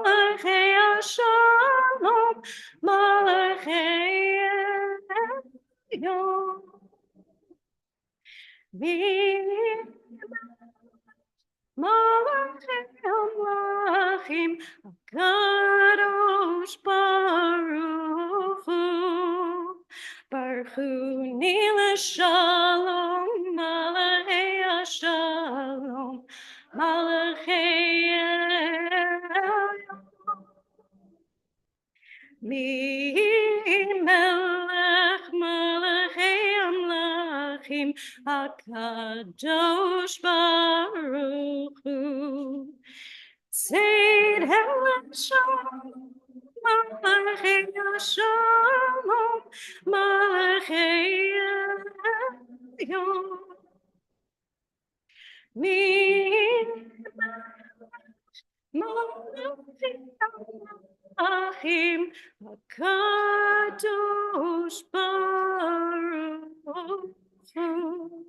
Malachei Shalom, Malachei Yom. Malachim, Malachim, Kadosh Baruch Hu, Baruch Hu Nila Shalom, Malachei Shalom, Malachei Mi melech melechei amlachim HaKadosh Baruch Hu Tzid Shalom Malachei Shalom Malachei Yom Mi Malachim HaKadosh Baruch Hu.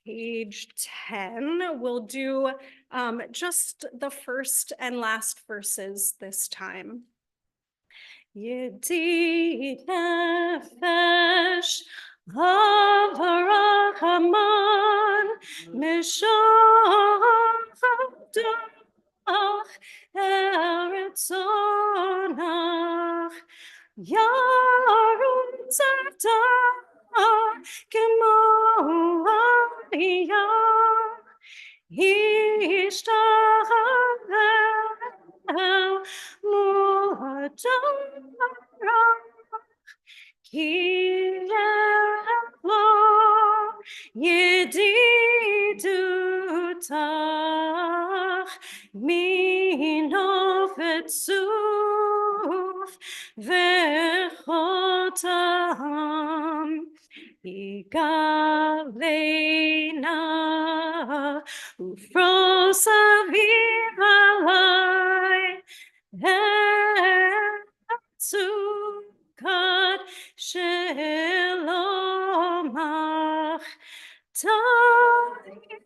Page 10, we'll do just the first and last verses this time. Yedid nefesh Avarachaman Mishachadach Eretzonach Yarutzadach Kemo Aliyah Ishtachel Mu'adarach Ki Yehlo Yedidutach Minov Etzuf Vechotam Igalena Ufros aviv alai Etzukat shelomach Taret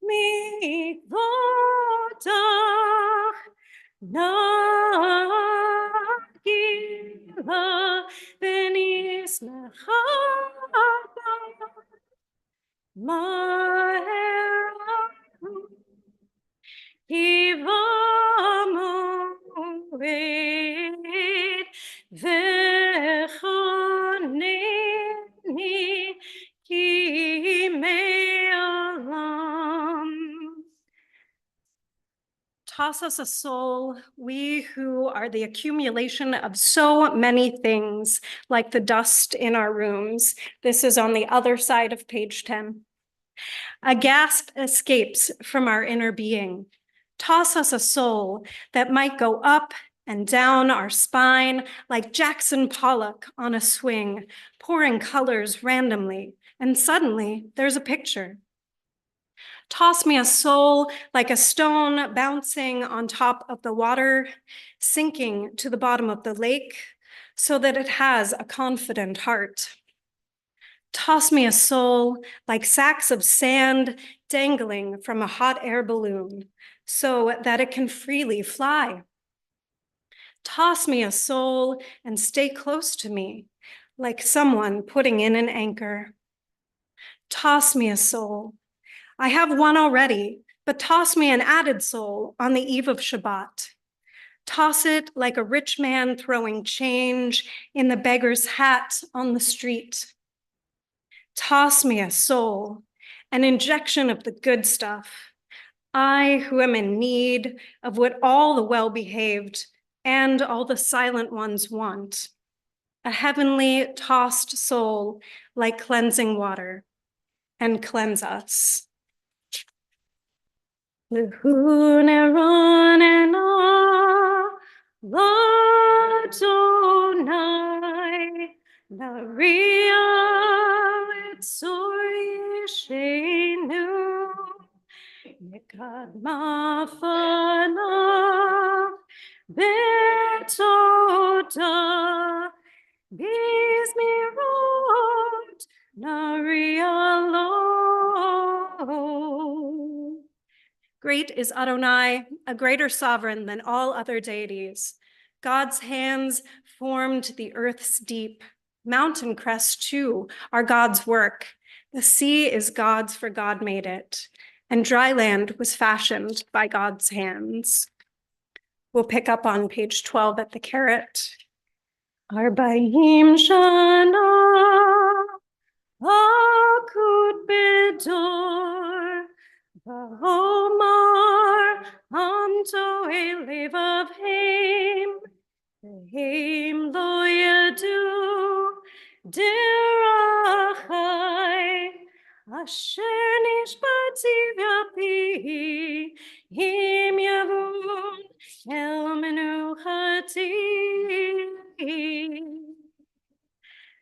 mivodach Nagila benis mechaba Ma'erahu Kivamuid Vechoneni Ki me'olam. Toss us a soul, we who are the accumulation of so many things, like the dust in our rooms. This is on the other side of page 10. A gasp escapes from our inner being. Toss us a soul that might go up and down our spine like Jackson Pollock on a swing, pouring colors randomly, and suddenly there's a picture. Toss me a soul like a stone bouncing on top of the water, sinking to the bottom of the lake so that it has a confident heart. Toss me a soul like sacks of sand dangling from a hot air balloon so that it can freely fly. Toss me a soul and stay close to me like someone putting in an anchor. Toss me a soul. I have one already, but toss me an added soul on the eve of Shabbat. Toss it like a rich man throwing change in the beggar's hat on the street. Toss me a soul, an injection of the good stuff. I who am in need of what all the well-behaved and all the silent ones want. A heavenly tossed soul like cleansing water, and cleanse us. Nari alone. Great is Adonai, a greater sovereign than all other deities. God's hands formed the earth's deep. Mountain crests, too, are God's work. The sea is God's, for God made it, and dry land was fashioned by God's hands. We'll pick up on page 12 at the carrot. Arba'im shana akut bedor v'omar amto elevav heim lo yadu derachai asher nishbati v'api him yavun el menuchati.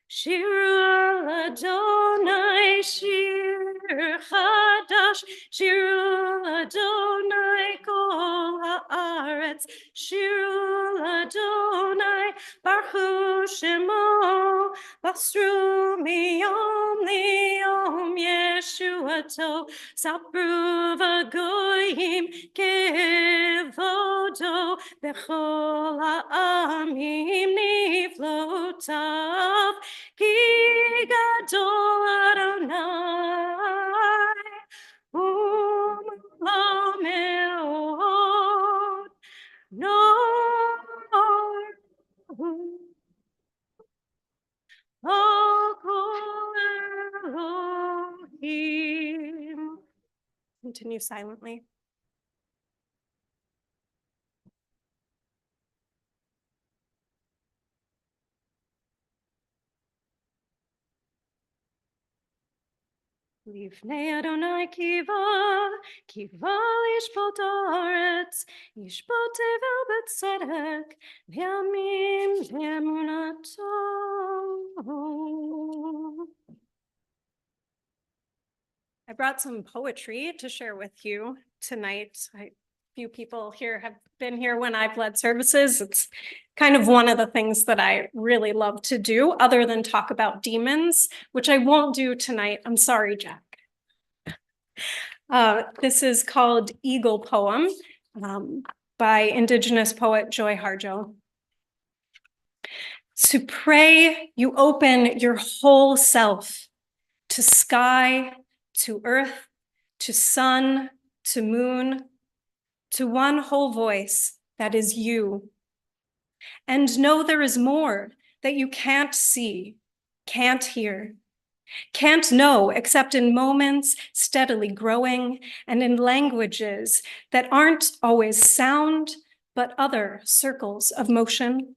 Shiru Adonai, Shir Chadash, Shiru Adonai, Kol Haaretz, Shiru Adonai, Baruch Shemo, Basru Miyom Liyom Yeshuato, Sapru V'Goyim Kevodo, Bechol Ha'amim Niflotav, Ki Gadol Adonai, Lo Meod, Elohim. Continue silently. Lifnei Adonai kiva lishpot haaretz, yishpot tevel b'tzedek, v'yamim v'emunato. I brought some poetry to share with you tonight. Few people here have been here when I've led services. It's kind of one of the things that I really love to do, other than talk about demons, which I won't do tonight. I'm sorry, Jack. This is called Eagle Poem by Indigenous poet Joy Harjo. To pray, you open your whole self to sky, to earth, to sun, to moon, to one whole voice that is you. And know there is more that you can't see, can't hear, can't know except in moments steadily growing and in languages that aren't always sound, but other circles of motion.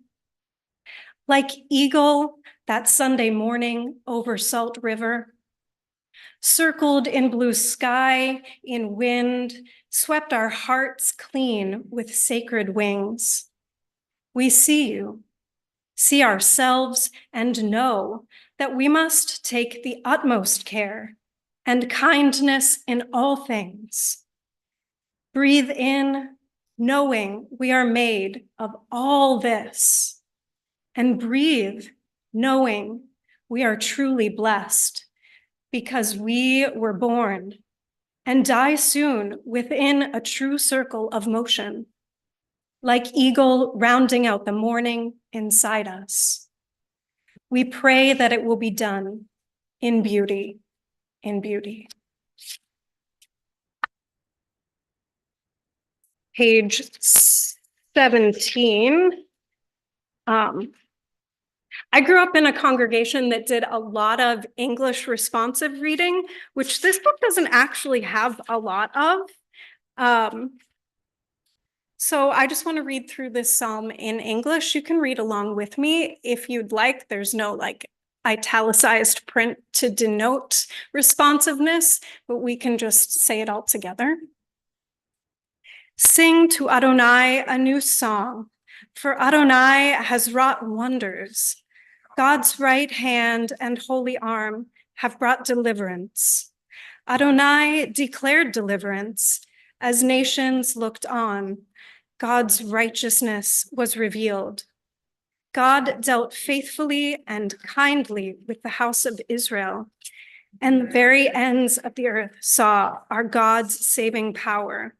Like eagle that Sunday morning over Salt River, circled in blue sky, in wind, swept our hearts clean with sacred wings. We see you, see ourselves, and know that we must take the utmost care and kindness in all things. Breathe in, knowing we are made of all this, and breathe, knowing we are truly blessed because we were born and die soon within a true circle of motion, like eagle rounding out the morning inside us. We pray that it will be done in beauty, in beauty. Page 17. I grew up in a congregation that did a lot of English responsive reading, which this book doesn't actually have a lot of. So I just want to read through this psalm in English. You can read along with me if you'd like. There's no like italicized print to denote responsiveness, but we can just say it all together. Sing to Adonai a new song, for Adonai has wrought wonders. God's right hand and holy arm have brought deliverance. Adonai declared deliverance as nations looked on. God's righteousness was revealed. God dealt faithfully and kindly with the house of Israel, and the very ends of the earth saw our God's saving power.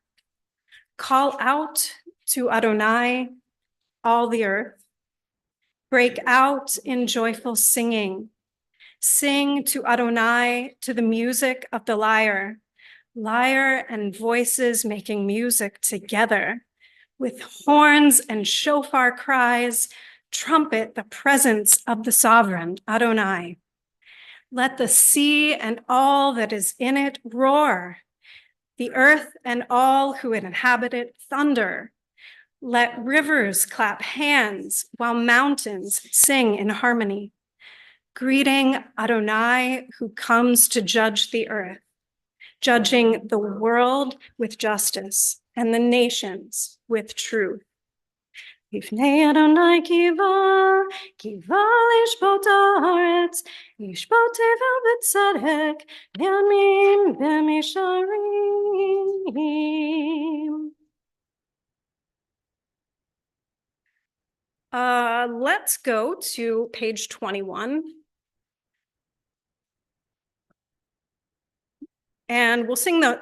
Call out to Adonai, all the earth. Break out in joyful singing. Sing to Adonai to the music of the lyre, lyre and voices making music together. With horns and shofar cries, trumpet the presence of the sovereign, Adonai. Let the sea and all that is in it roar. The earth and all who inhabit it thunder. Let rivers clap hands while mountains sing in harmony. Greeting Adonai, who comes to judge the earth, judging the world with justice and the nations with truth. Bifnei Adonai kiva lishpot haaretz, lishpot tevel b'tzedek, yamim v'misharim. Let's go to page 21. And we'll sing the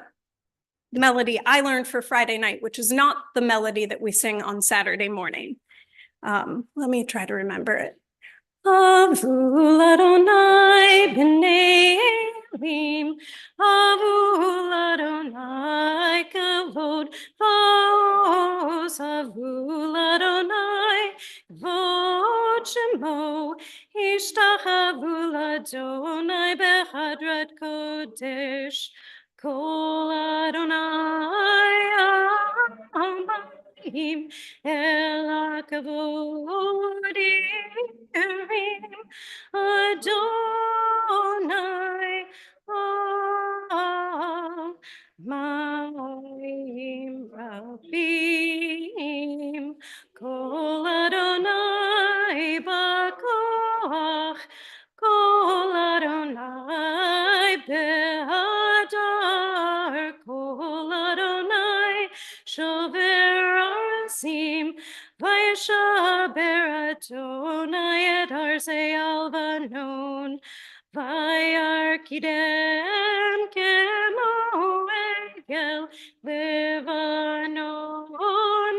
melody I learned for Friday night, which is not the melody that we sing on Saturday morning. Let me try to remember it. Avul Adonai b'nei Elim, Avul Adonai kavod vos, Avul Adonai kavod shemo, Ishtachavu Adonai behadrat kodesh, Kol Adonai amayim el hakavod yirim, Adonai amayim rabim, Kol Adonai bakoach, Kol Adonai behadar, Kol Adonai shover arsim, Vayeshaber Adonai et arsei alvanon, Vayarkidem kemo egel Levanon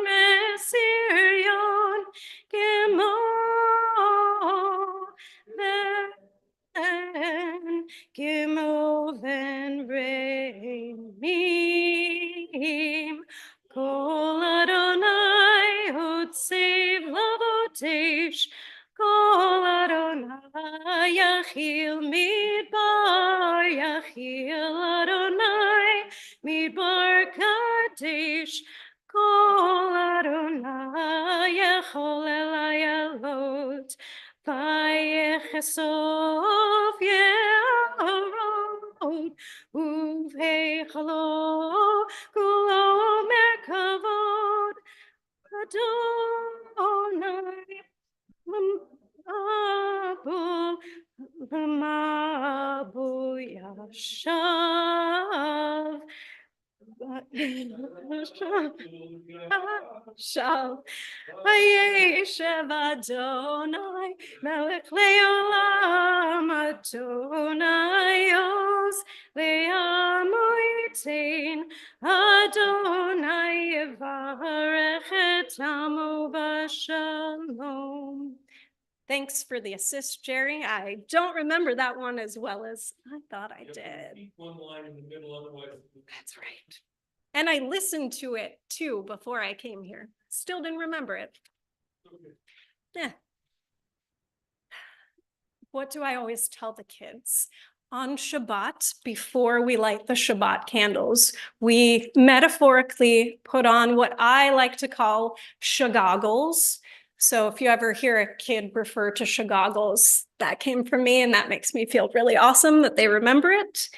mesirion, kemo ven reimim, Kol Adonai hotsev lavotesh, Kol Adonai yachil Adonai midbar kadesh, Kol Adonai yachol elayalot, Vayechesov Yerod, Uveichalo Kulo Merkavod, Adonai Mabu Yashav, Shav, Vayeshev Adonai, Melech Leolam, Adonai Oz, Le'amo Yitain, Adonai Yevarech et Amo B'Shalom. Thanks for the assist, Jerry. I don't remember that one as well as I thought I did. One line in the middle, otherwise. That's right. And I listened to it too before I came here. Still didn't remember it. Okay. Yeah. What do I always tell the kids? On Shabbat, before we light the Shabbat candles, we metaphorically put on what I like to call shagoggles. So if you ever hear a kid refer to shagoggles, that came from me, and that makes me feel really awesome that they remember it.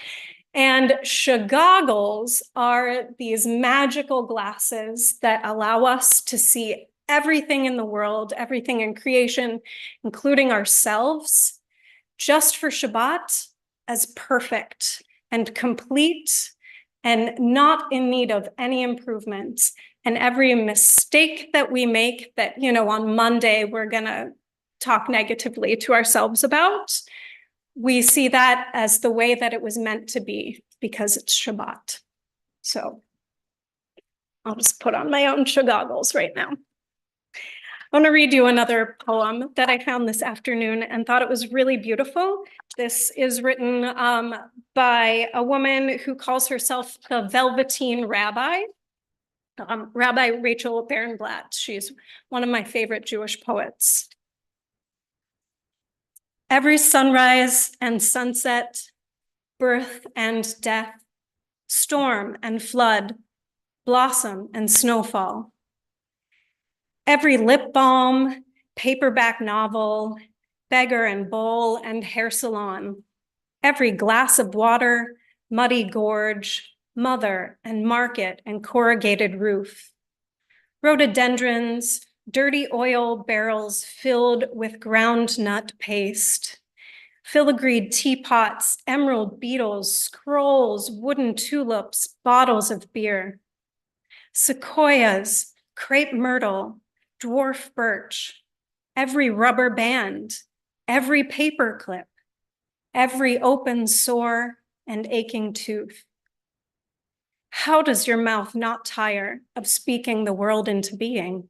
And shagoggles are these magical glasses that allow us to see everything in the world, everything in creation, including ourselves, just for Shabbat, as perfect and complete and not in need of any improvement. And every mistake that we make that, on Monday, we're gonna talk negatively to ourselves about, we see that as the way that it was meant to be because it's Shabbat. So I'll just put on my own goggles right now. I want to read you another poem that I found this afternoon and thought it was really beautiful. This is written by a woman who calls herself the Velveteen Rabbi, Rabbi Rachel Barenblatt. She's one of my favorite Jewish poets. Every sunrise and sunset, birth and death, storm and flood, blossom and snowfall. Every lip balm, paperback novel, beggar and bowl and hair salon, every glass of water, muddy gorge, mother and market and corrugated roof. Rhododendrons, dirty oil barrels filled with ground nut paste, filigreed teapots, emerald beetles, scrolls, wooden tulips, bottles of beer, sequoias, crepe myrtle, dwarf birch, every rubber band, every paper clip, every open sore and aching tooth. How does your mouth not tire of speaking the world into being?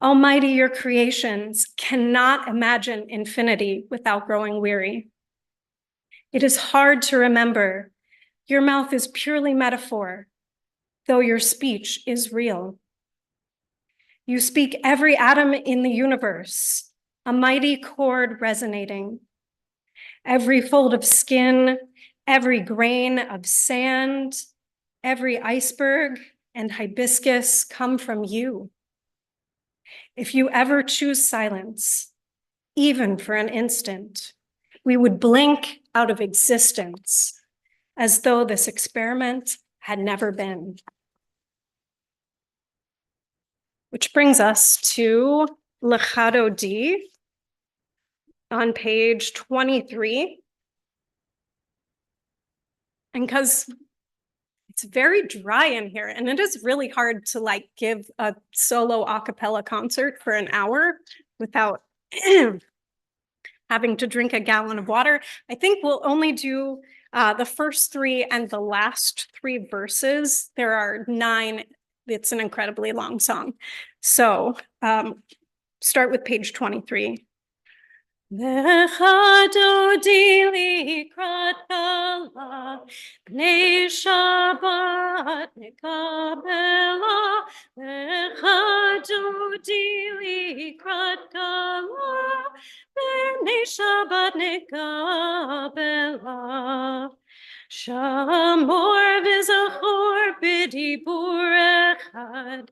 Almighty, your creations cannot imagine infinity without growing weary. It is hard to remember your mouth is purely metaphor, though your speech is real. You speak every atom in the universe, a mighty chord resonating. Every fold of skin, every grain of sand, every iceberg and hibiscus come from you. If you ever choose silence, even for an instant, we would blink out of existence as though this experiment had never been. Which brings us to Lechado D on page 23. And because it's very dry in here, and it is really hard to like give a solo a cappella concert for an hour without having to drink a gallon of water. I think we'll only do the first three and the last three verses. There are 9. It's an incredibly long song. So start with page 23. Lechado di likrat kala, bnei Shabbat nekabela. Lechado di likrat kala, bnei Shabbat nekabela. Shamor v'zachor b'dibur echad,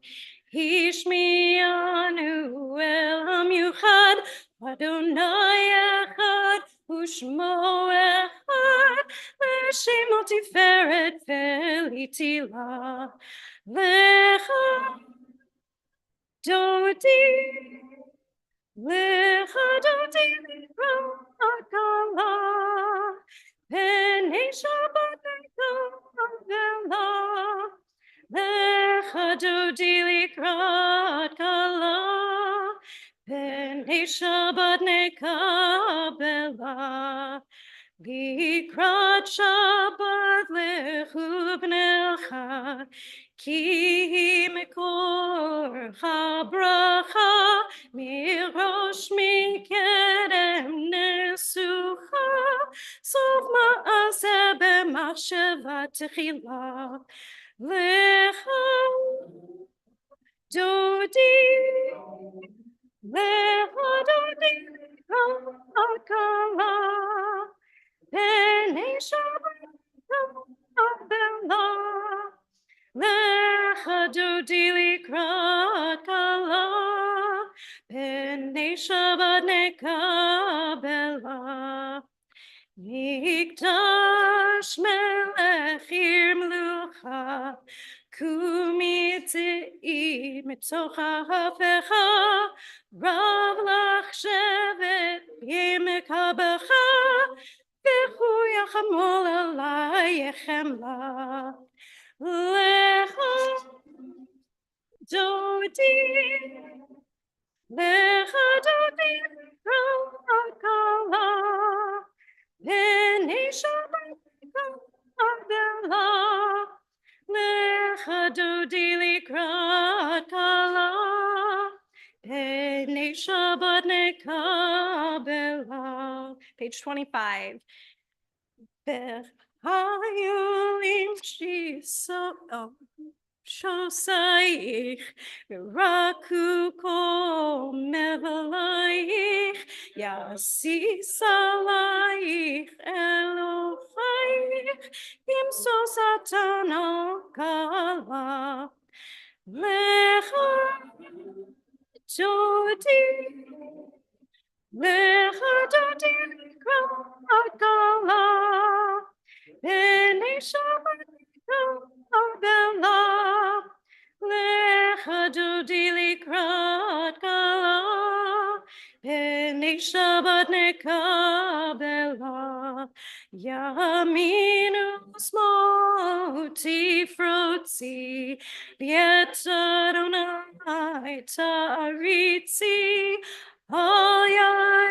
Hishmianu el hamiuchad, Adonai echad, u'shmo echad, l'shemo tiferet ve'litila, lechadodi, lechadodi l'kala, B'nei Shabbat nekabela, lechadodi likrat kala, B'nei Shabbat nekabela, likrat Shabbat lechu b'necha, ki mekor habracha, mirosh mikedem nesucha, סוף מעשה במחשבה תחילה, לך דודי, לך דודי הקלה, בני שבת קבלה, לך דודי לקראת קלה, בני שבת נקבלה. Mikdash melech yirmlucha, kumitzi mitzoch ha'afecha, rav lach shevet yimekabecha, v'chu yachamol alayechem la, lecha dodi, lecha dodi kala, B'nei Shabbat nekabela, lecha dodi likrat kala, B'nei Shabbat nekabela. Page 25. Hayulim shiso, oh, shosaich, v'raku kol mevelaich, yasis alaich Elochaich, imso satana kala, lecha dodi. Lechadodi krakala, B'nei Shabbat nekabela. Lechadodi likrat kala, B'nei Shabbat nekabela. Yaminu smoti frotzi, V'et Adonai taritzi, Hayarish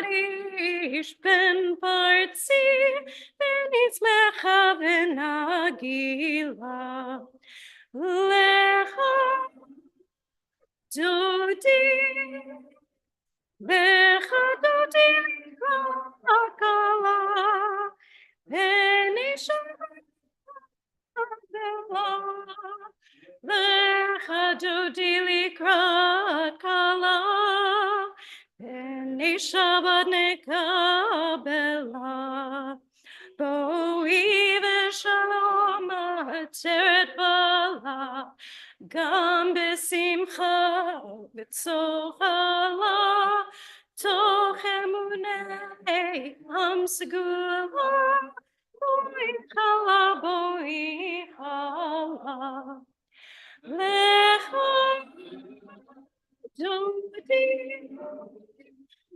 ben partzi, ben itzmecha ben agila, lecha dodi, lecha dodi akala, ben isha lecha dodi likrat kala, B'nei Shabbat nekabela. Bo'i v'shalom ateret bala, Gam b'simcha v'tzohala, Toch emunei am segula, Bo'i chala, Lecha dodi,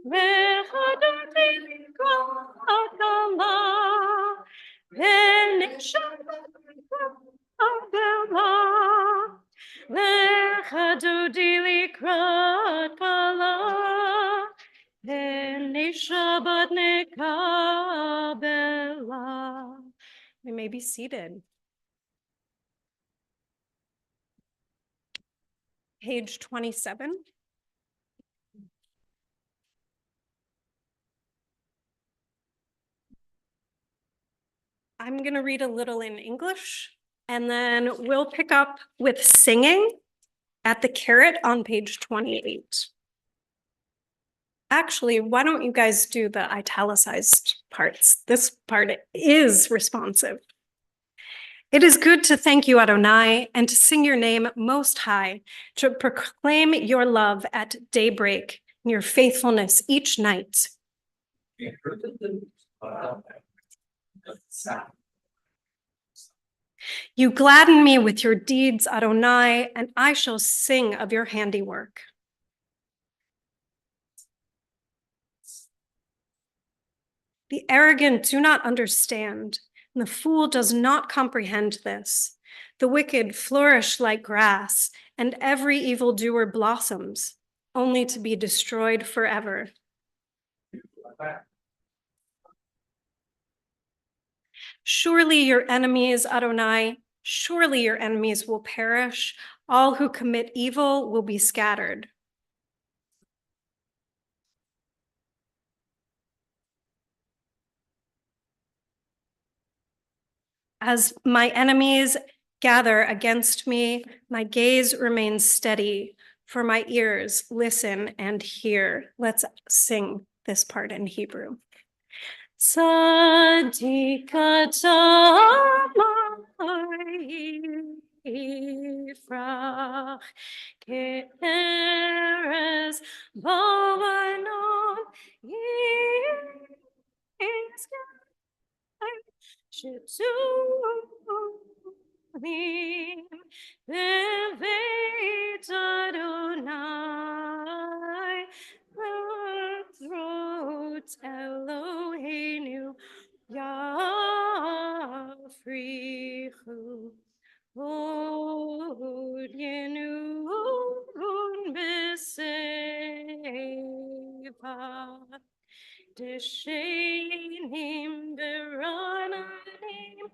Lechadodi likrakala, B'nei Shabbat nekabela. Lechadodi likrakala, B'nei Shabbat nekabela. We may be seated. Page 27. I'm going to read a little in English, and then we'll pick up with singing at the carrot on page 28. Actually, why don't you guys do the italicized parts? This part is responsive. It is good to thank you, Adonai, and to sing your name most high, to proclaim your love at daybreak and your faithfulness each night. You gladden me with your deeds, Adonai, and I shall sing of your handiwork. The arrogant do not understand, and the fool does not comprehend this. The wicked flourish like grass, and every evildoer blossoms, only to be destroyed forever. Surely your enemies, Adonai, surely your enemies will perish. All who commit evil will be scattered. As my enemies gather against me, my gaze remains steady, for my ears listen and hear. Let's sing this part in Hebrew. Yifrach ke'eres ba'anon Sheturim beveit Adonai, throats Eloheinu yafrichu od yenun b'seva. Deshenim berananim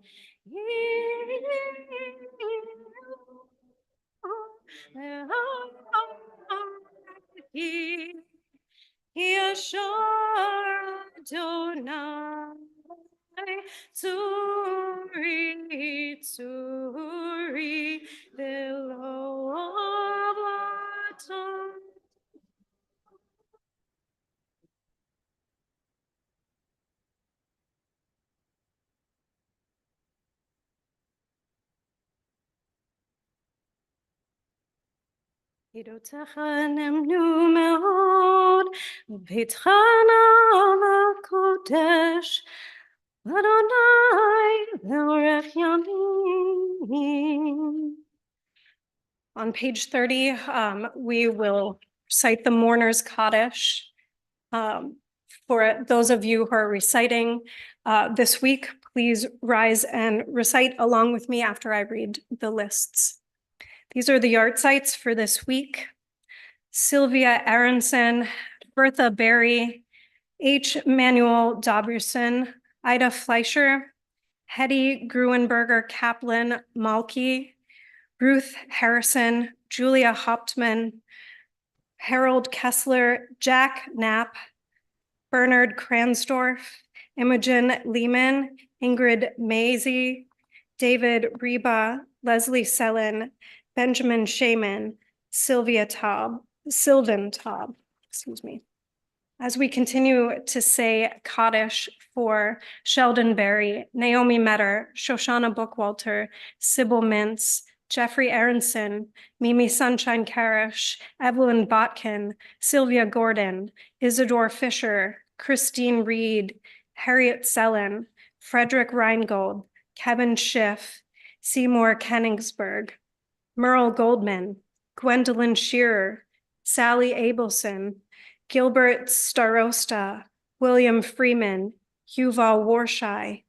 Tzuri V'lo Avlaton. Midotecha nemnu me'od, V'bitcha v'kodesh, Adonai l'orech yamim. On page 30, we will recite the Mourner's Kaddish. For those of you who are reciting this week, please rise and recite along with me after I read the lists. These are the yard sites for this week. Sylvia Aronson, Bertha Berry, H. Manuel Dobberson, Ida Fleischer, Hetty Gruenberger Kaplan Malky, Ruth Harrison, Julia Hauptmann, Harold Kessler, Jack Knapp, Bernard Kransdorf, Imogen Lehman, Ingrid Maisie, David Reba, Leslie Sellen, Benjamin Shaman, Sylvan Taub, excuse me. As we continue to say Kaddish for Sheldon Berry, Naomi Metter, Shoshana Bookwalter, Sybil Mintz, Jeffrey Aronson, Mimi Sunshine Karish, Evelyn Botkin, Sylvia Gordon, Isidore Fisher, Christine Reed, Harriet Sellen, Frederick Reingold, Kevin Schiff, Seymour Kenningsberg, Merle Goldman, Gwendolyn Shearer, Sally Abelson, Gilbert Starosta, William Freeman, Yuval Warshai,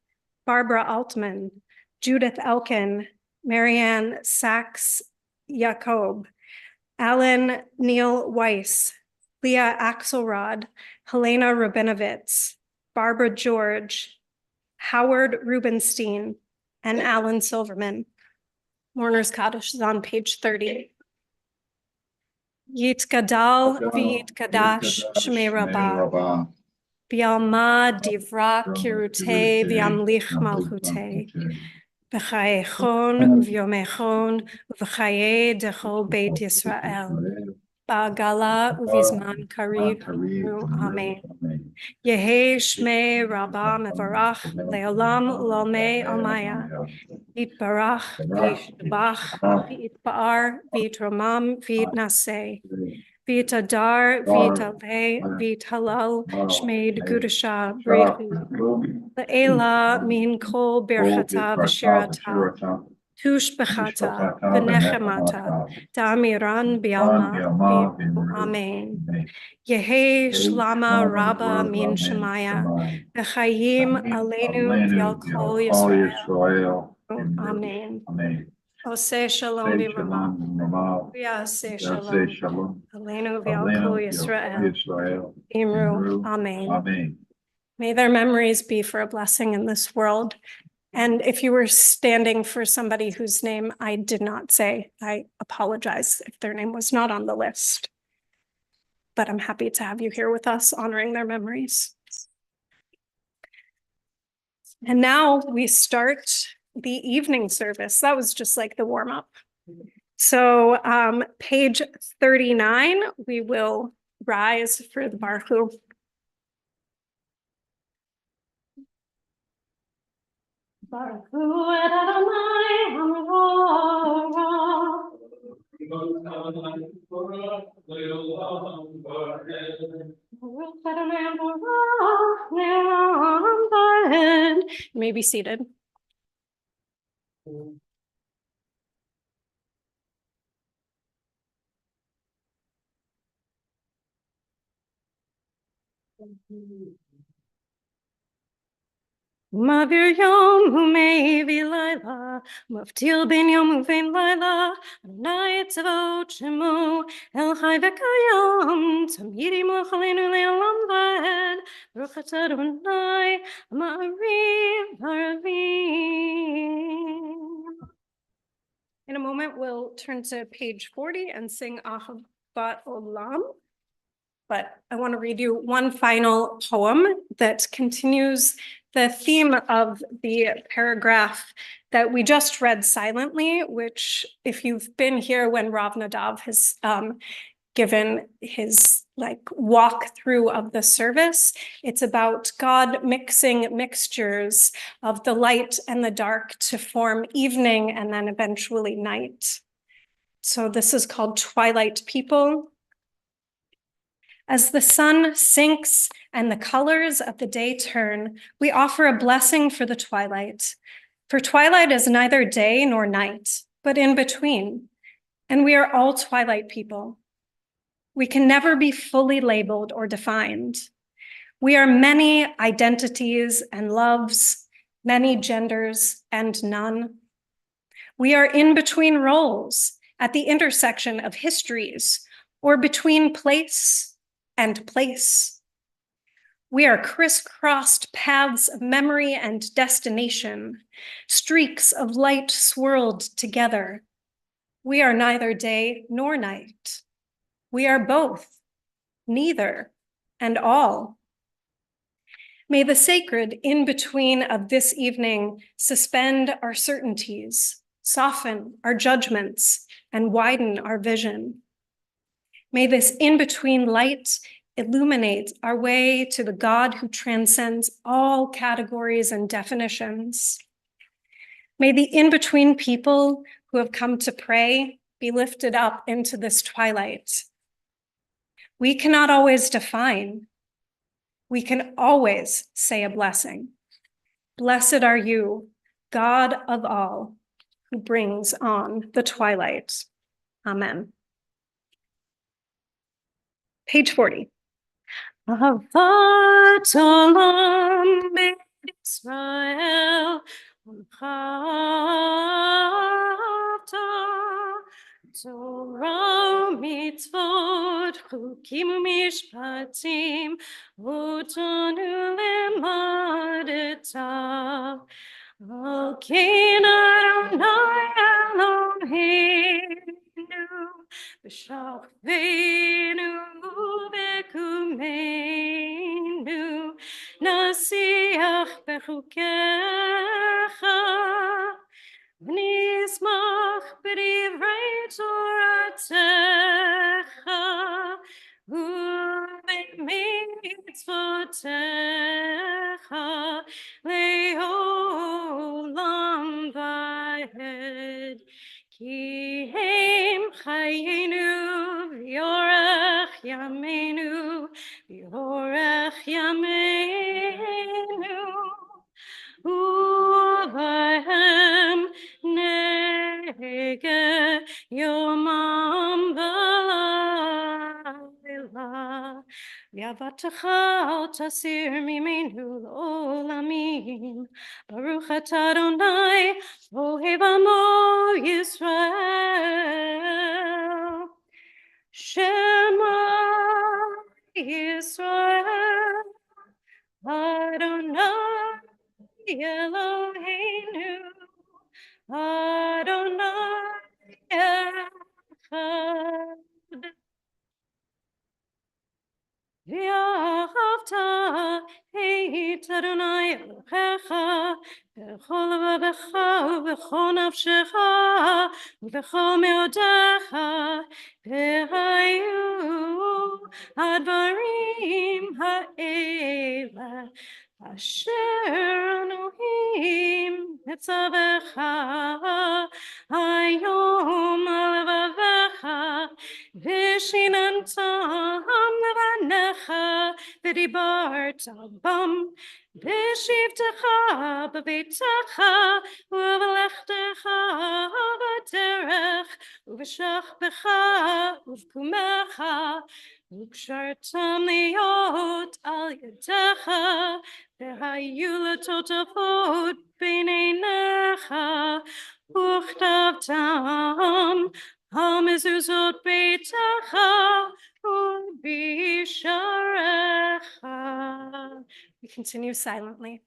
Barbara Altman, Judith Elkin, Marianne Sachs Jacob, Alan Neil Weiss, Leah Axelrod, Helena Rabinovitz, Barbara George, Howard Rubenstein, and Alan Silverman. Mourner's Kaddish is on page 30. Yitgadal v'yitgadash Shmei Rabbah. Bialma divra kirute v'yamlich malchute. V'chayechon v'yomechon v'chaye dechol Beit Yisrael. Ba'gala uvizman kariv. Amen. Yehi Shmei Rabbah mevarach le'olam l'olmei almaya. Yitbarach v'yishbach v'yitba'ar v'yitromam v'yitnaseh. V'yitadar v'yitaleh v'yithalal Shmei Gudasha Brichu. Le'ela min kol birchata v'shirata. Tush bechata v'nechemata. Da'amiran bi'alma v'yimu. Amen. Yehi shlama rabba min shemaya. V'chayim aleinu v'yal kol Yisrael. Amen. Oseh shalom v'mama. V'yaseh shalom. Aleinu v'yal kol Yisrael. Imru. Amen. May their memories be for a blessing in this world. And if you were standing for somebody whose name I did not say, I apologize if their name was not on the list. But I'm happy to have you here with us, honoring their memories. And now we start the evening service. That was just like the warm-up. So page 39, we will rise for the Baruch. Baruch Hu Adonai Hamorah. Baruch Adonai Hamorah Le'olam Vaed. You may be seated. Mavir yom humei v'layla, mavtil ben yom uvein layla, Adonai tzavot shemu, el chai v'kayam, tamid yimloch aleinu le'olam vaed, Baruch atah Adonai, ma'ariv haravim. In a moment, we'll turn to page 40 and sing Ahavat Olam. but I want to read you one final poem that continues the theme of the paragraph that we just read silently, which if you've been here when Rav Nadav has given his walkthrough of the service, it's about God mixing mixtures of the light and the dark to form evening and then eventually night. So this is called Twilight People. As the sun sinks and the colors of the day turn, we offer a blessing for the twilight. For twilight is neither day nor night, but in between. And we are all twilight people. We can never be fully labeled or defined. We are many identities and loves, many genders and none. We are in between roles at the intersection of histories or between place and place. We are crisscrossed paths of memory and destination, streaks of light swirled together. We are neither day nor night. We are both, neither, and all. May the sacred in-between of this evening suspend our certainties, soften our judgments, and widen our vision. May this in-between light illuminate our way to the God who transcends all categories and definitions. May the in-between people who have come to pray be lifted up into this twilight. We cannot always define. We can always say a blessing. Blessed are you, God of all, who brings on the twilight. Amen. Page 40. Ahavat olam beit Israel, Torah mitzvot, chukim mishpatim, utonu lemadeta. Al ken Adonai Eloheinu, b'shachvenu v'kumeinu, nasiach bechukecha. Nismach b'divrei Toratecha, u'b'mitzvotecha le'olam va'ed. Ki hem chayenu v'yorech yameinu, v'yorech yameinu. Uvahem nege yomam v'layla, v'yavatecha al tasir mimenu l'olamim. Baruch atah Adonai, ohev amo Yisrael. Shema Yisrael, Adonai Eloheinu, Adonai Echad. V'ahavta et Adonai Elohecha b'chol levavecha u'b'chol nafshecha u'b'chol meodecha, v'hayu advarim ha'ela asher Elohim mitzavecha hayom levavecha, v'shinantam levanecha v'dibarta bam, v'shivtecha b'beitecha u'v'lechtecha b'derech u'v'shachbecha u'v'kumecha u'kshartam liot al yadecha, v'hayu l'totafot b'neinecha u'chtavtam המזוזות ביתך ובשעריך. We continue silently.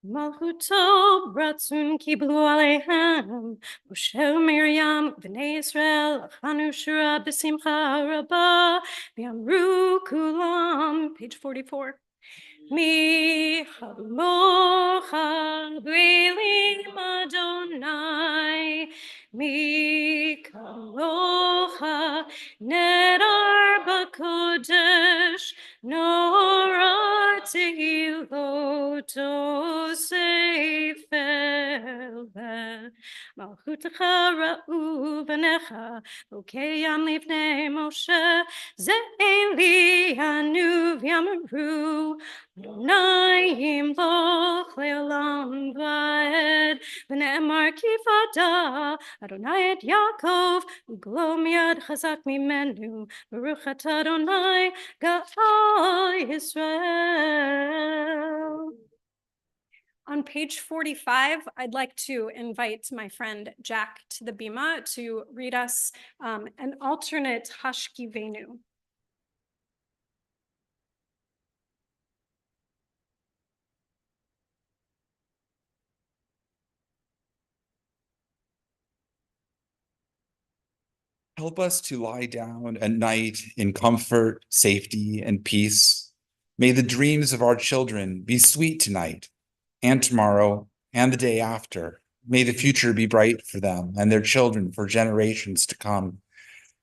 Malchuto bratzun kiblu alehem, Moshe Miriam b'nei Israel achanu shura b'simcha rabba, v'amru kulam, page 44. Mi chamocha b'elim Adonai, mi kamocha nedar b'kodesh, nora tehiloto sefer. Malchutecha ra'u v'necha, okeyam lifnei Moshe, ze'eli anu v'yamaru, Adonai yimloch le'olam va'ed, v'ne'emar kifada, Adonai et Yaakov, uglo miyad chazak mimenu, Baruch atah Adonai, Ga'al Yisrael. On page 45, I'd like to invite my friend Jack to the bima to read us an alternate Hashkivenu. Help us to lie down at night in comfort, safety, and peace. May the dreams of our children be sweet tonight and tomorrow and the day after. May the future be bright for them and their children for generations to come.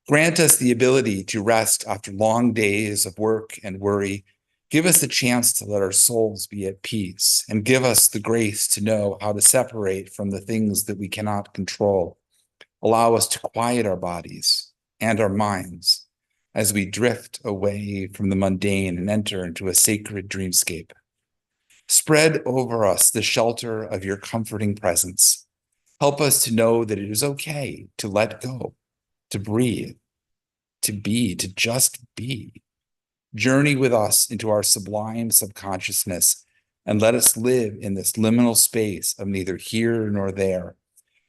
Grant us the ability to rest after long days of work and worry. Give us the chance to let our souls be at peace, and give us the grace to know how to separate from the things that we cannot control. Allow us to quiet our bodies and our minds as we drift away from the mundane and enter into a sacred dreamscape. Spread over us the shelter of your comforting presence. Help us to know that it is okay to let go, to breathe, to be, to just be. Journey with us into our sublime subconsciousness and let us live in this liminal space of neither here nor there.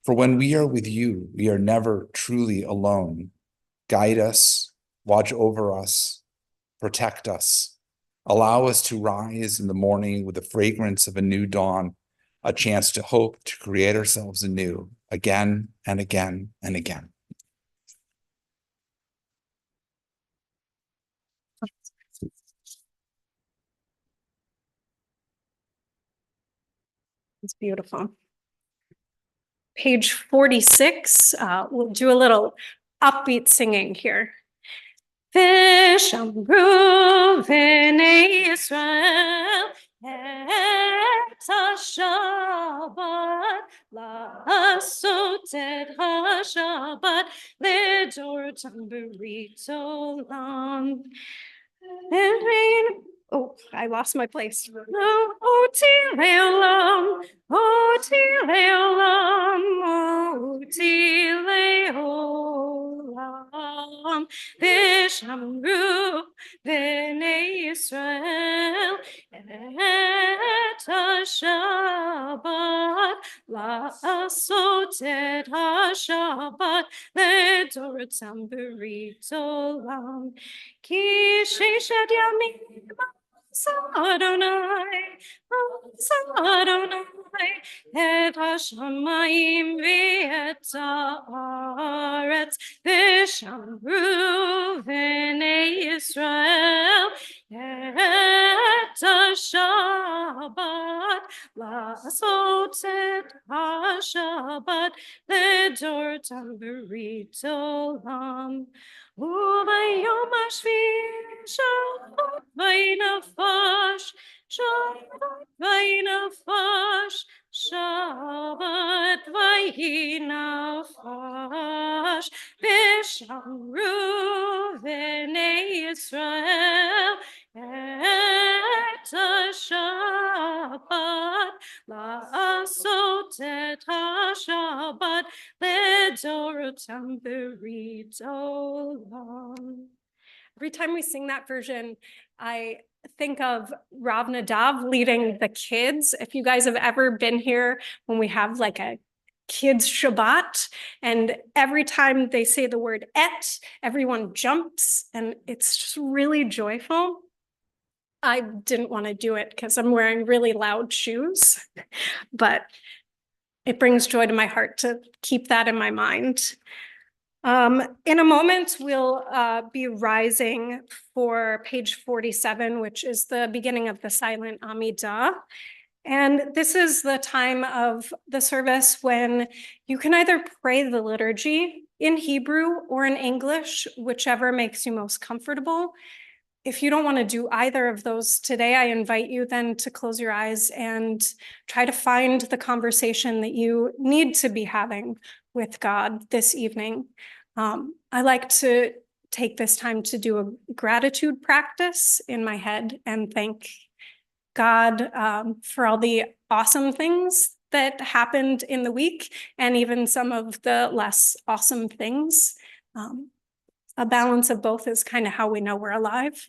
For when we are with you, we are never truly alone. Guide us, watch over us, protect us. Allow us to rise in the morning with the fragrance of a new dawn, a chance to hope to create ourselves anew, again and again and again. It's beautiful. Page 46, we'll do a little upbeat singing here. V'shamru v'nei Yisrael et ha-Shabbat la'asot et ha-Shabbat le'dorotam berit olam. Oh, I lost my place. Oti le'olam, oti le'olam, oti le'olam. V'shamru v'nei Yisrael et ha-Shabbat la'asot et ha-Shabbat le'dorotam berit olam. Ki sheishet yamim Adonai, Adonai, et hashamayim v'et haaretz, v'shamru v'nei Yisrael, et ha-Shabbat, la'asot et ha-Shabbat, le'dorotam berit olam. Ubayom hashvi Shabbat vaynafash, Shabbat vaynafash, Shabbat vaynafash, v'shamru v'nei Yisrael, לעשות את השבת לדורותם ברית עולם. Every time we sing that version, I think of Rav Nadav leading the kids. If you guys have ever been here when we have like a kids Shabbat, and every time they say the word et, everyone jumps, and it's just really joyful. I didn't want to do it because I'm wearing really loud shoes, but it brings joy to my heart to keep that in my mind. In a moment, we'll be rising for page 47, which is the beginning of the silent Amidah. And this is the time of the service when you can either pray the liturgy in Hebrew or in English, whichever makes you most comfortable. If you don't want to do either of those today, I invite you then to close your eyes and try to find the conversation that you need to be having with God this evening. I like to take this time to do a gratitude practice in my head and thank God for all the awesome things that happened in the week and even some of the less awesome things. A balance of both is kind of how we know we're alive.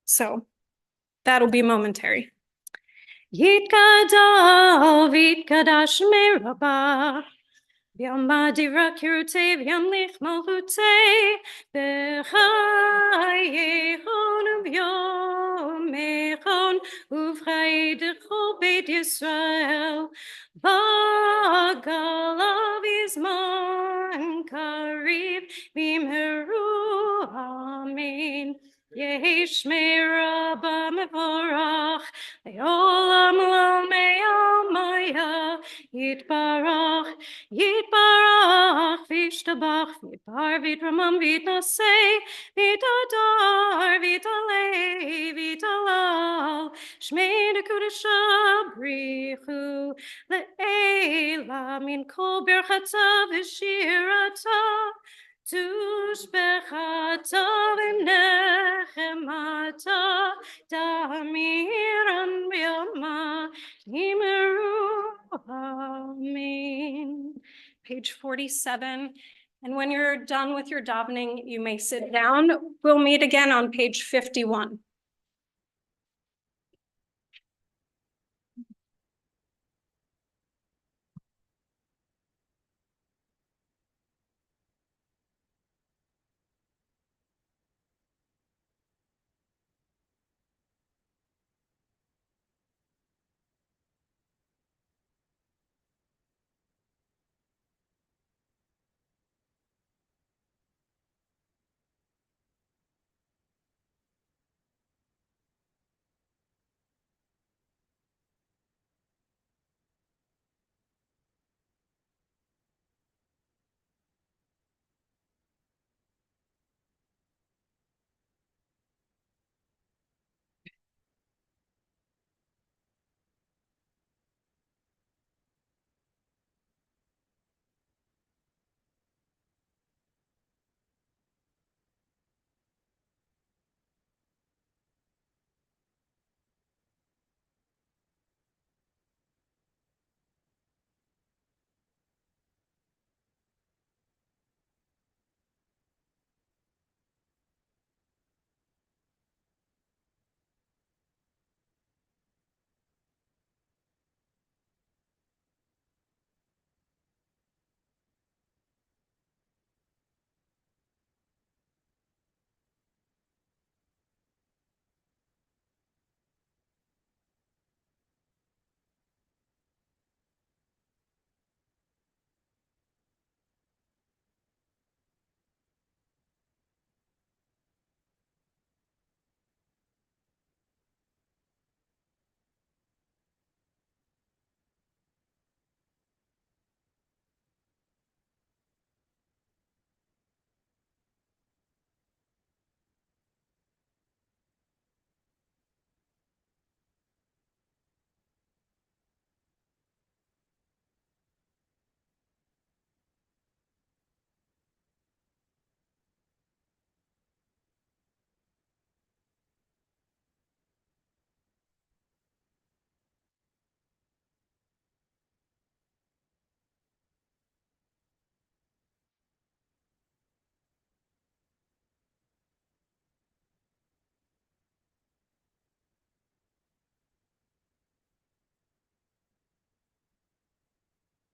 So that'll be momentary. Yitkadal vitkadash merabah. V'yamadira kirute v'yamlich malchute b'chayechon v'yomechon uv'chaydecho beit Yisrael v'galav izman kariv v'imheru amen. Yesh merabah mevorach le'olam lo me'amaya yitbarach Yitbarach v'ishtabach v'yitbar v'yitramam v'yitnaseh v'yitadar v'yitaleh v'yitalal shmei nekudesha brichu le'ela min kol berchata v'shirata tushbechata v'nechemata damiran b'yama yimeru amen. Page 47. And when you're done with your davening, you may sit down. We'll meet again on page 51.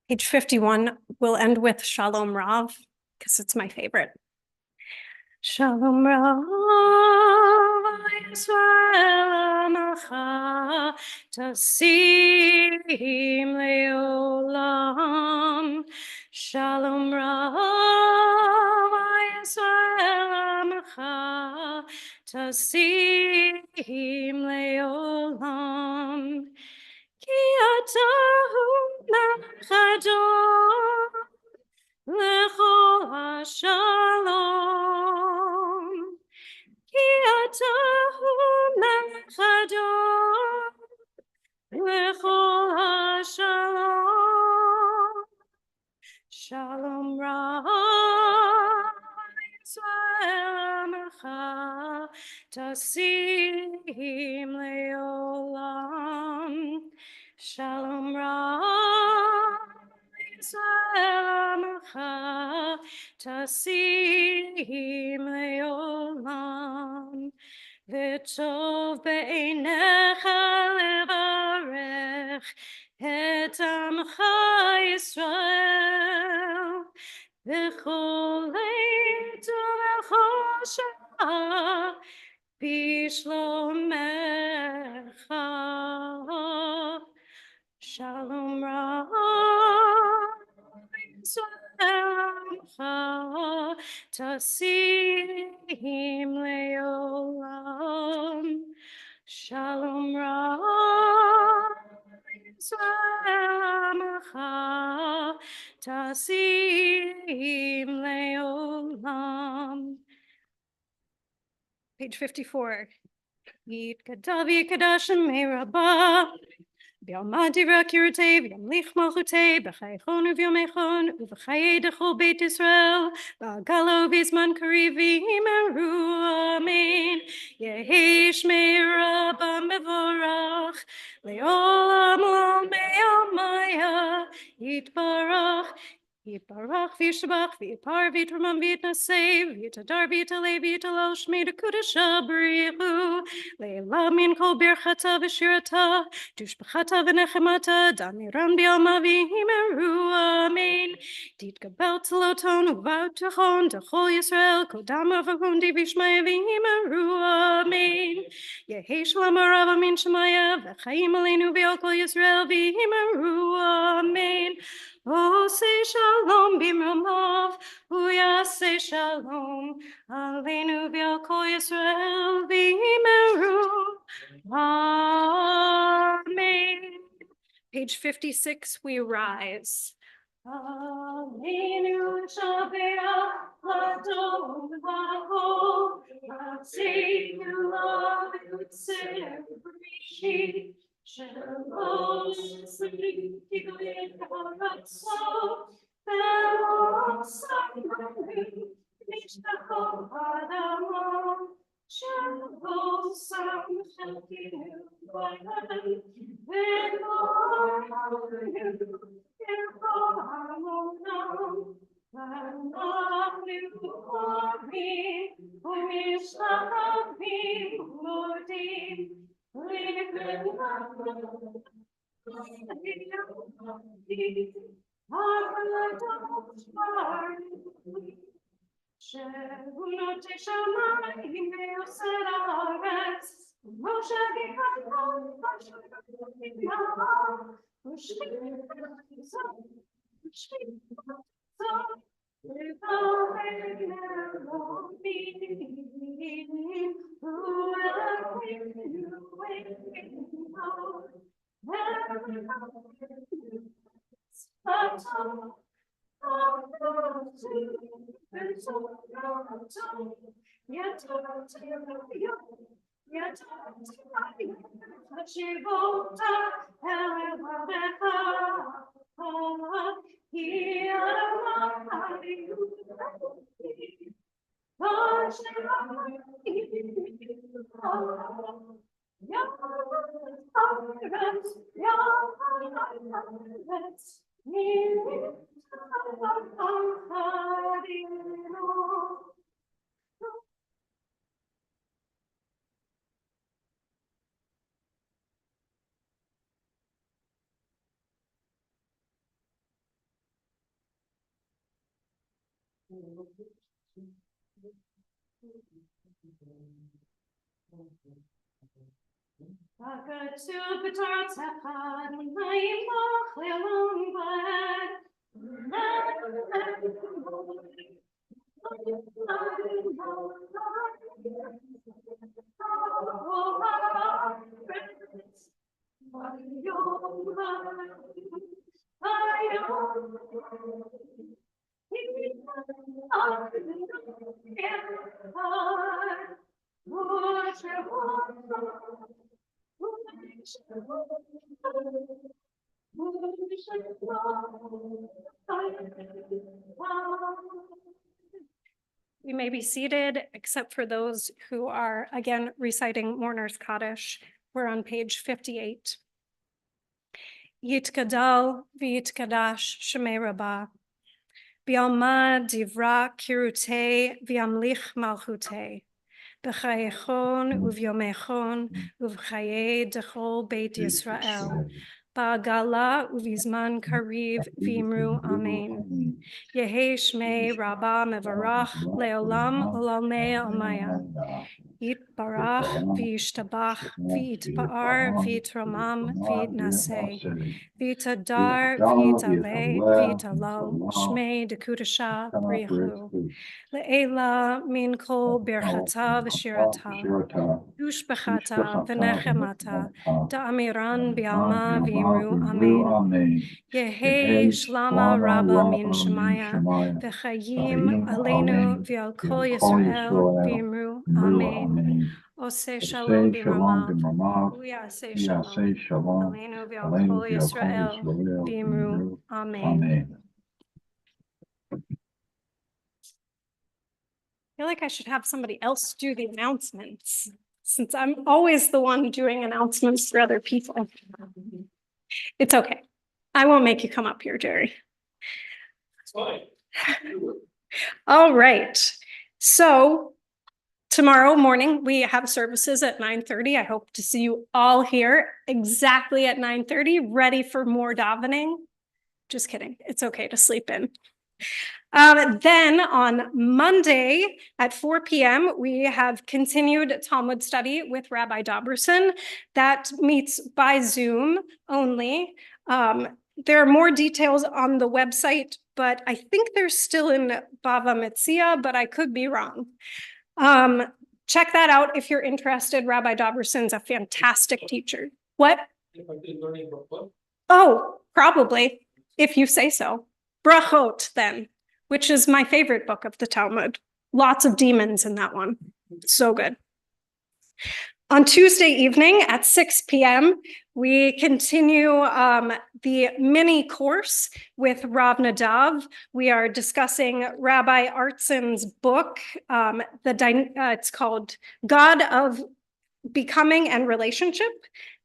Page 51, we'll end with Shalom Rav, because it's my favorite. Shalom Rav Yisrael Amacha Tasim Leolam. Shalom Rav Yisrael Amacha Tasim Leolam. Ki atahu melech hador lechol hashalom. Ki atahu melech hador lechol hashalom. Shalom Rav Yisrael Amacha Tasim Leolam. Shalom Rav Yisrael Amacha Tasim Leolam. V'tov be'einecha levarech et amcha Yisrael v'chol עת ובכל שעה בשלומך. Shalom Rav Yisrael Amacha Tasim Leolam. Shalom Rav Yisrael Amacha Tasim Leolam. Page 54. Yit Kadavi Kadashim Merabah. Bi'alma dira kirtei, v'yamlich malchutei, b'chaychon u'v'yomechon, u'v'chayei dechol Beit Yisrael, ba'galo v'zman kariv v'yimeru, amen. Yehi shmei Rabba mevorach, le'olam l'almei almaya, yitbarach, yitbarach v'yishbach, v'yipar v'yitramam v'yitnasei, v'yitadar v'yitalei v'yitalel shmei dekudasha b'richu, le'ela min kol birchata v'shirata, Dushbachata v'nechemata, damiran bi'alma v'yimeru, amen. Titgabel tloton u'va'utachon, d'chol Yisrael, kodam avahundi v'yishmaya v'yimeru, amen. Yehi shalom harav amin shemaya, v'chaim aleinu v'yol kol Yisrael v'yimeru, amen. Osei shalom b'mramav, u'yasei shalom, aleinu v'yol kol Yisrael v'yimeru, amen. Page 56, we rise. Aleinu Shabbat Adon V'Kol Ratzeinu L'Yotzer B'Rishit Shelosh Tzritik L'Haratzo Ve'lo Samanu Mishtachol Adamon Shelo Sam Chelkinu V'Yadam Ve'lo Shevunot shamayim ve'oser haaretz, Moshe v'Aaron, We may be seated, except for those who are, again, reciting Mourner's Kaddish. We're on page 58. Yitkadal v'yitkadash shemei Rabbah. B'alma divra kirutei v'amlich malchutei. B'chayechon uvyomechon uv'chayei dechol Beit Yisrael. Ba'agala uvizman kariv v'imru amen. Yehi shmei Rabbah mevarach leolam olamei almaya. Yitbarach v'yishtabach v'yitpa'ar v'yitramam v'yitnaseh. V'yitadar v'yitaleh v'yitalal shmei dekudasha brichu. Le'ela min kol birchata v'shirata. Ushbechata v'nechemata. Da'amiran bi'alma v'imru amen. Yehi shlama rabba min shemaya. V'chayim aleinu v'al kol Yisrael v'imru amen. Oseh shalom b'mamav. Uyaseh shalom. Aleinu v'al kol Yisrael v'imru amen. I feel like I should have somebody else do the announcements, since I'm always the one doing announcements for other people. It's okay. I won't make you come up here, Jerry. It's fine. All right. So tomorrow morning, we have services at 9:30. I hope to see you all here exactly at 9:30, ready for more davening. Just kidding. It's okay to sleep in. Then on Monday at 4 p.m., we have continued Talmud study with Rabbi Dobberson. That meets by Zoom only. There are more details on the website, but I think they're still in Bava Metzia, but I could be wrong. Check that out if you're interested. Rabbi Dobberson's a fantastic teacher. What? If I did learning book. Oh, probably, if you say so. Brachot, then, which is my favorite book of the Talmud. Lots of demons in that one. So good. On Tuesday evening at 6 p.m., we continue the mini course with Rav Nadav. We are discussing Rabbi Artsen's book. It's called God of Becoming and Relationship,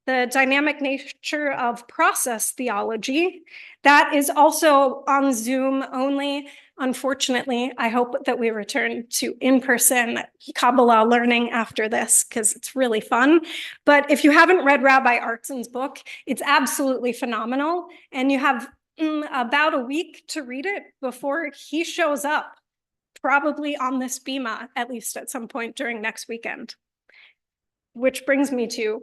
the Dynamic Nature of Process Theology. That is also on Zoom only. Unfortunately, I hope that we return to in-person Kabbalah learning after this, because it's really fun. But if you haven't read Rabbi Artsen's book, it's absolutely phenomenal. And you have about a week to read it before he shows up, probably on this bima, at least at some point during next weekend. Which brings me to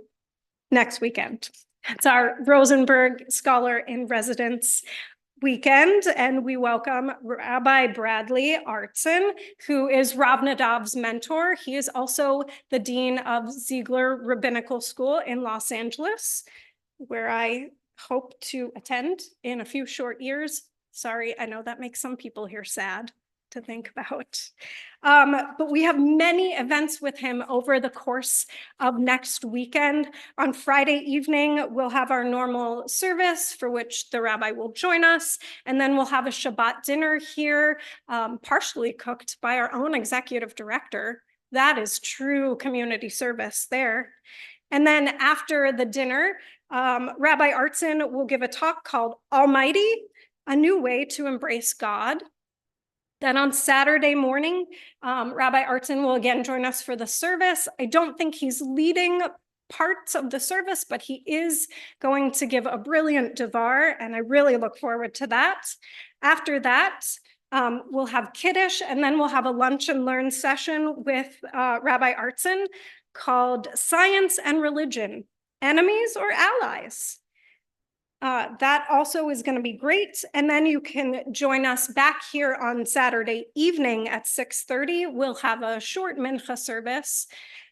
next weekend. It's our Rosenberg Scholar in Residence weekend, and we welcome Rabbi Bradley Artsen, who is Rav Nadav's mentor. He is also the dean of Ziegler Rabbinical School in Los Angeles, where I hope to attend in a few short years. Sorry, I know that makes some people here sad to think about. But we have many events with him over the course of next weekend. On Friday evening, we'll have our normal service for which the rabbi will join us. And then we'll have a Shabbat dinner here, partially cooked by our own executive director. That is true community service there. And then after the dinner, Rabbi Artsen will give a talk called Almighty, a New Way to Embrace God. Then on Saturday morning, Rabbi Artsen will again join us for the service. I don't think he's leading parts of the service, but he is going to give a brilliant devar, and I really look forward to that. After that, We'll have Kiddush, and then we'll have a lunch and learn session with Rabbi Artson called Science and Religion, Enemies or Allies? That also is going to be great. And then you can join us back here on Saturday evening at 6:30. We'll have a short mincha service.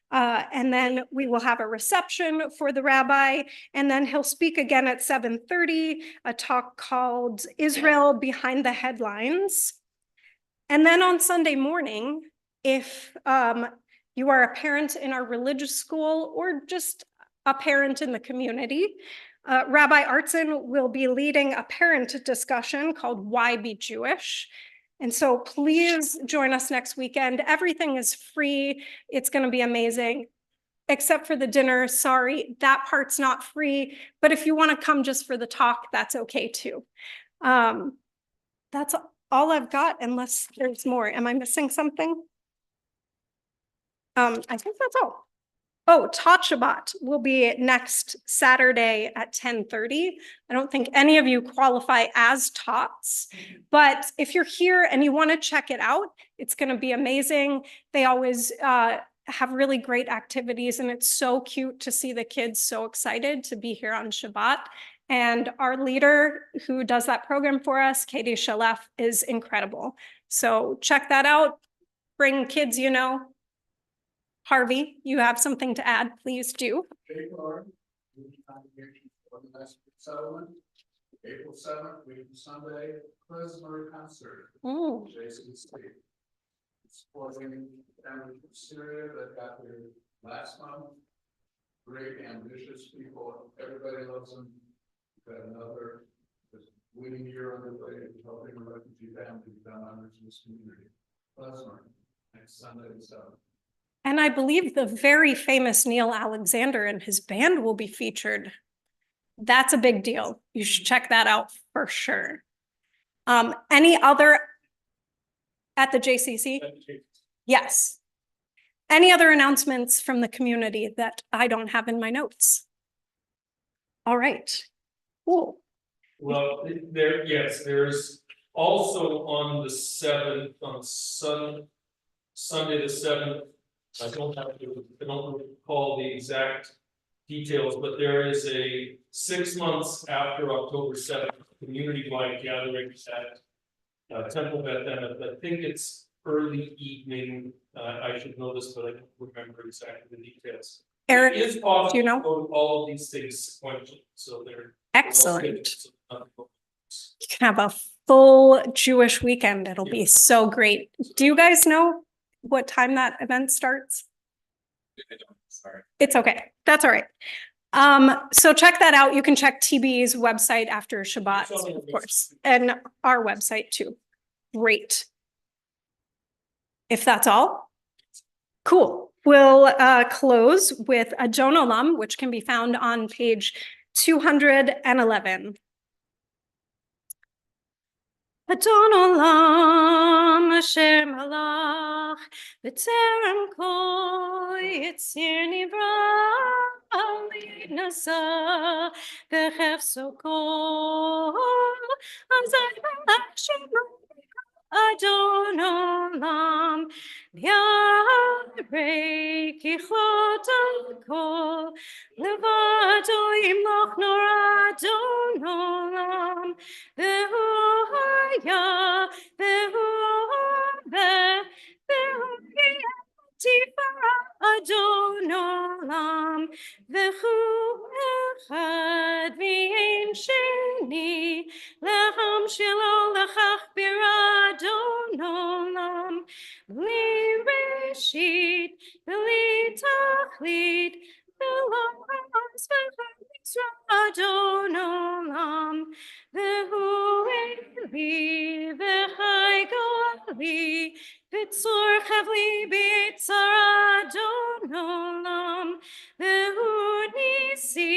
And then we will have a reception for the rabbi. And then he'll speak again at 7:30, a talk called Israel Behind the Headlines. And then on Sunday morning, if you are a parent in our religious school or just a parent in the community, Rabbi Artson will be leading a parent discussion called Why Be Jewish? And so please join us next weekend. Everything is free. It's going to be amazing, except for the dinner. Sorry, that part's not free. But if you want to come just for the talk, that's okay too. That's all I've got, unless there's more. Am I missing something? I think that's all. Oh, Tot Shabbat will be next Saturday at 10:30. I don't think any of you qualify as tots, but if you're here and you want to check it out, it's going to be amazing. They always have really great activities, and it's so cute to see the kids so excited to be here on Shabbat. And our leader who does that program for us, Katie Shalef, is incredible. So check that out. Bring kids, you know. Harvey, you have something to add, please do. April 7th, week Sunday, klezmer concert. Jason State. Supporting families from Syria that got there last month. Great, ambitious people. Everybody loves them. We've got another winning year underway, helping refugee families down under this community. Klezmer, next Sunday, 7th. And I believe the very famous Neil Alexander and his band will be featured. That's a big deal. You should check that out for sure. Any other at the JCC? Yes. Any other announcements from the community that I don't have in my notes? All right. Cool. Well, yes, there's also on the 7th, on Sunday the 7th, I don't recall the exact details, but there is a 6 months after October 7th, community-wide gathering at Temple Beth Emeth. I think it's early evening. I should know this, but I don't remember exactly the details. Eric, It is possible do you know? to go to all of these things sequentially, so they're Excellent. You can have a full Jewish weekend. It'll be so great. Do you guys know what time that event starts? Sorry. It's okay. That's all right. So check that out. You can check TB's website after Shabbat, of course, and our website too. Great. If that's all, cool. We'll close with a Adon Olam, which can be found on page 211. Adon Olam Asher Malach B'Terem Kol Yitzir Nivra Nasa B'Chefso Kol Azay Malach Adon Olam Yarei Kichot Kol Levado Imloch Nor Adon Olam Vehu Haya Vehu Tifara Adon Olam Vehu Echad V'Ein Sheni Lecham Shelo Lechach Biradon Olam Bli Reshit Bli Tachlit B'Lo Ha'as V'Chad Adon Olam Vehu Eli V'Chai Gali V'Tzor Chavli B'Tzar Adon Olam Vehu Nisi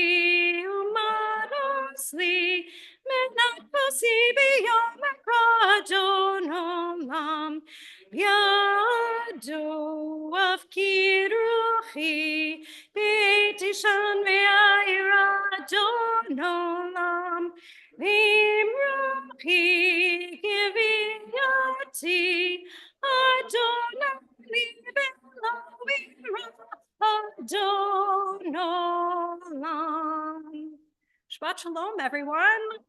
Umanos Li Menat Posi B'Yom Adon Olam Yado Afkir Ruchi B'Tishan V'Yair Adon Olam V'Imrochi Giviyah Adon Olam. Shabbat shalom, everyone.